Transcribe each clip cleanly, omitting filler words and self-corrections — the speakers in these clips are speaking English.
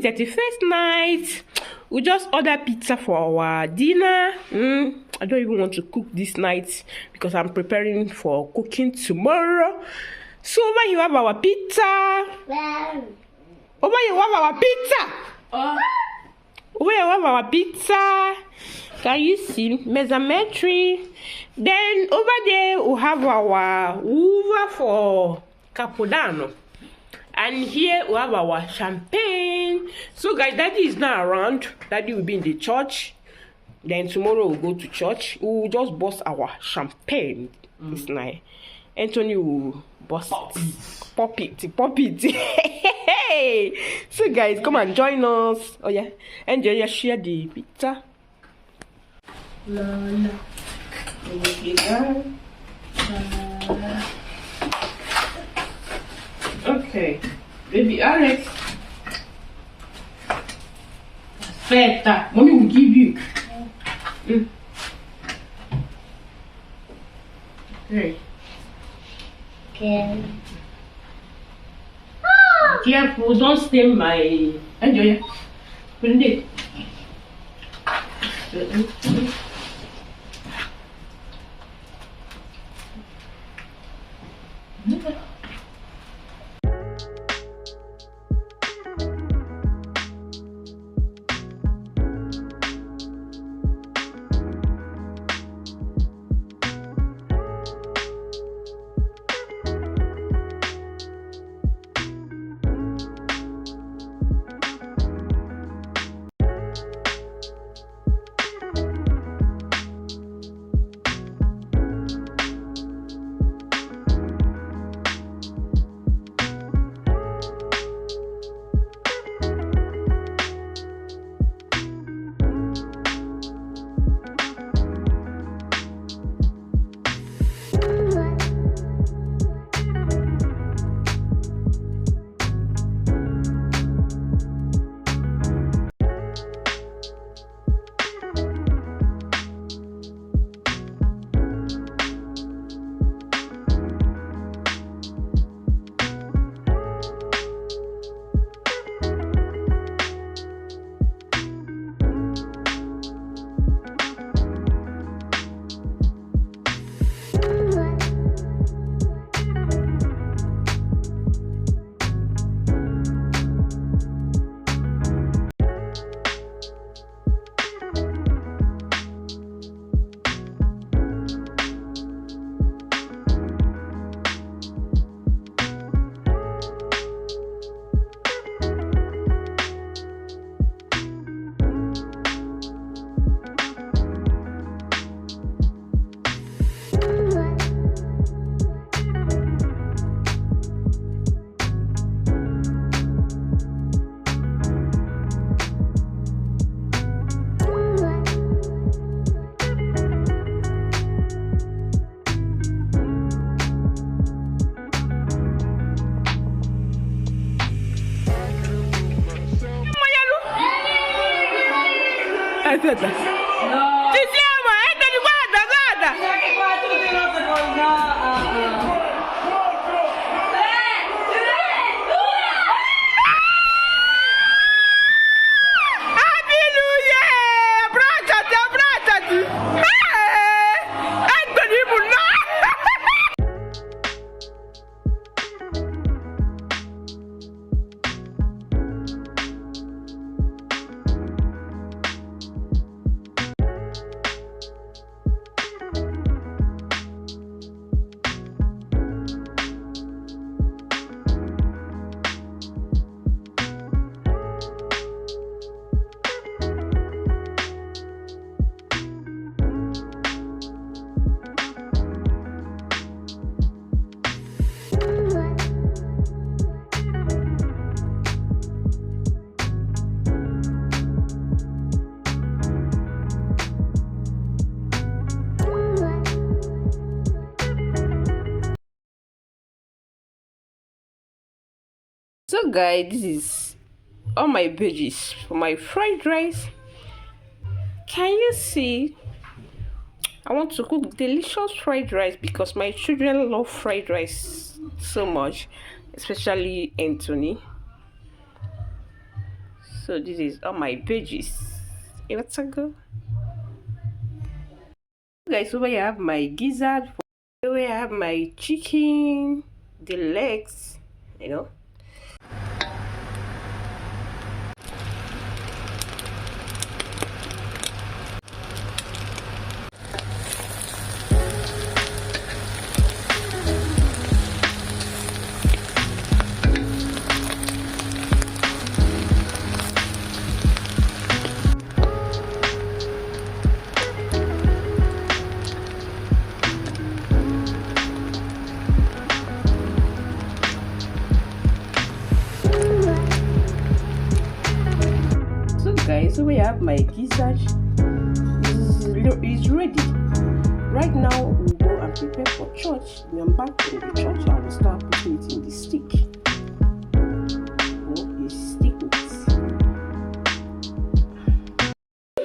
31st night. We just order pizza for our dinner. I don't even want to cook this night because I'm preparing for cooking tomorrow. So over here we have our pizza. Over here we have our pizza. Over here we have our pizza. Can you see? Mesometry. Then over there we have our Uva for Capodanno. And here we have our champagne. So guys, Daddy is not around. Daddy will be in the church. Then tomorrow we'll go to church. We'll just bust our champagne this night. Anthony will bust it. Pop it. So guys, come and join us. Oh yeah. Enjoy your share the pizza. Okay, baby Alex. Aspetta, mommy will give you. Okay. Careful, don't stain my. Enjoy. Put it. Aspetta. No. Ci siamo, Anthony, guarda. Abbracciati. Anthony, no. So guys, this is all my veggies for my fried rice. Can you see? I want to cook delicious fried rice because my children love fried rice so much, especially Anthony. So this is all my veggies. Hey, let's go. Guys, over here I have my gizzard. Over here I have my chicken, the legs, you know. So we have my gizzard. It's ready. Right now we'll go and prepare for church. When I'm back from the church, I will start putting it in the stick. You stick it.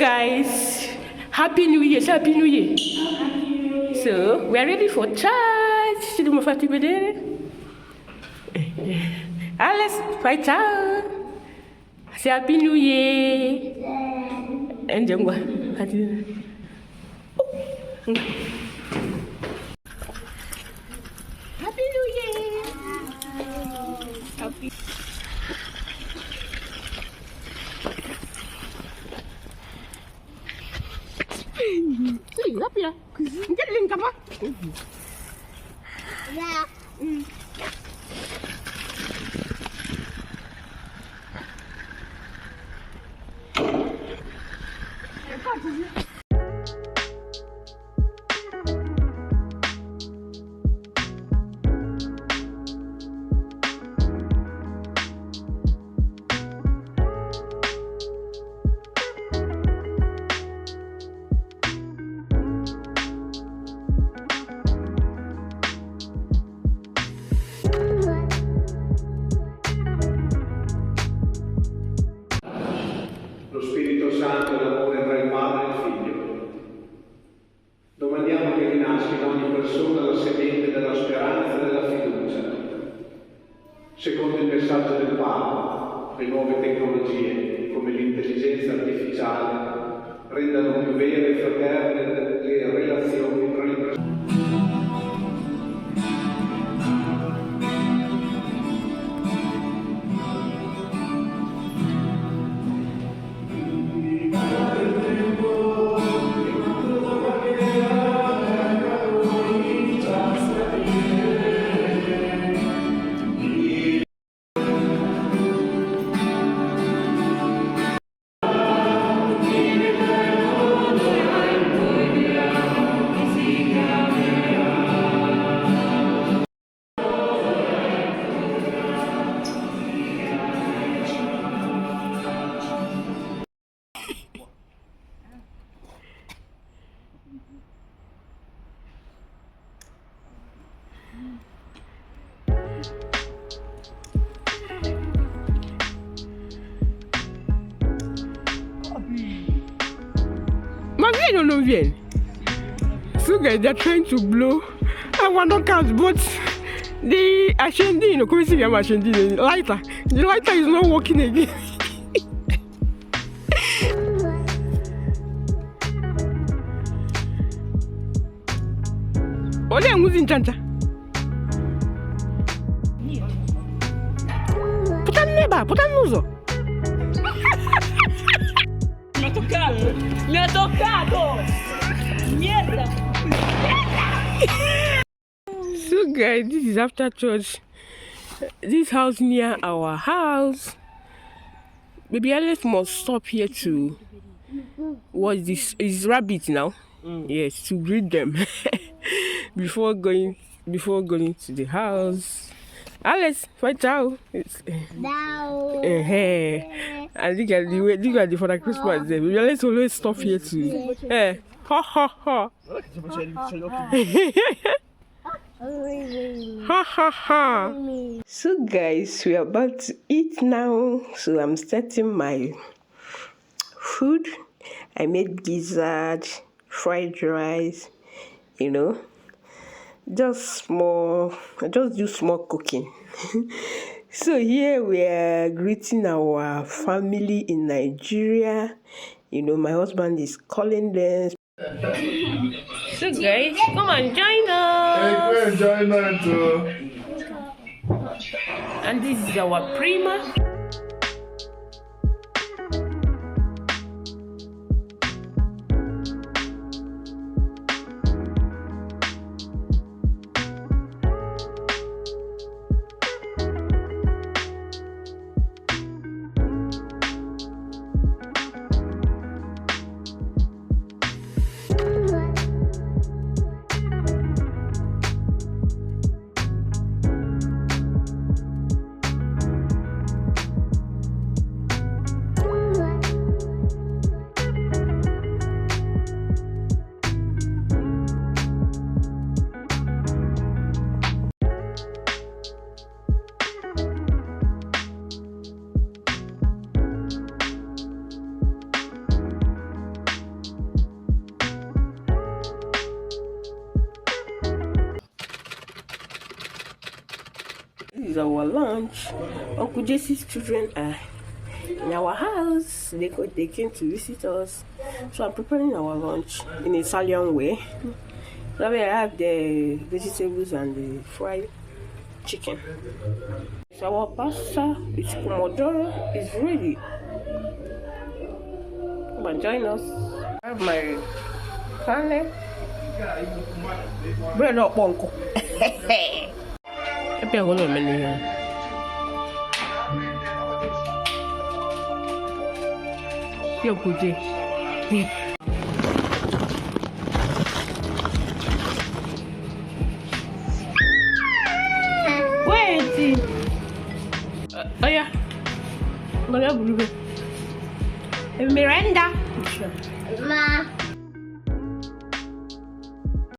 Guys, Happy New Year! Happy New Year! So we are ready for church. Let's fight out. Say Happy New Year. And Happy New Year. Happy. Lo Spirito Santo e l'amore tra il Padre e il Figlio. Domandiamo che rinasca in ogni persona la semente della speranza e della fiducia. Secondo il messaggio del Papa, le nuove tecnologie, come l'intelligenza artificiale, rendano più vere e fraterne le relazioni tra le persone. Ma vieni o non vieni? So guys, they're trying to blow our knockouts, but the accendino, come si chiama accendino? Lighter. The lighter is not working again. Ole nguzi nchanja. Putan l'uso. Mi ha toccato! Mierda! So guys, this is after church. This house near our house. Baby Alex must stop here to watch this. Is rabbit now? Yes, to greet them before going to the house. Alex, fight out. No. And look at the for the Christmas day. Baby Alex always stop here to. Ha ha ha. Ha ha ha. So guys, we are about to eat now. So I'm starting my food. I made gizzard, fried rice, you know. I just do small cooking. So here we are greeting our family in Nigeria. You know, my husband is calling them. So guys, come and join us. Hey, come and join us too. And this is our Prima. This is our lunch. Uncle Jesse's children are in our house. They came to visit us. So I'm preparing our lunch in a Italian way. That way I have the vegetables and the fried chicken. So our pasta with pomodoro is ready. Come and join us. I have my carne. Bread up, uncle. Happy I'm gonna menu here. Yo, Puji. Wait. Oh yeah. I'm gonna believe it. Miranda. Ma.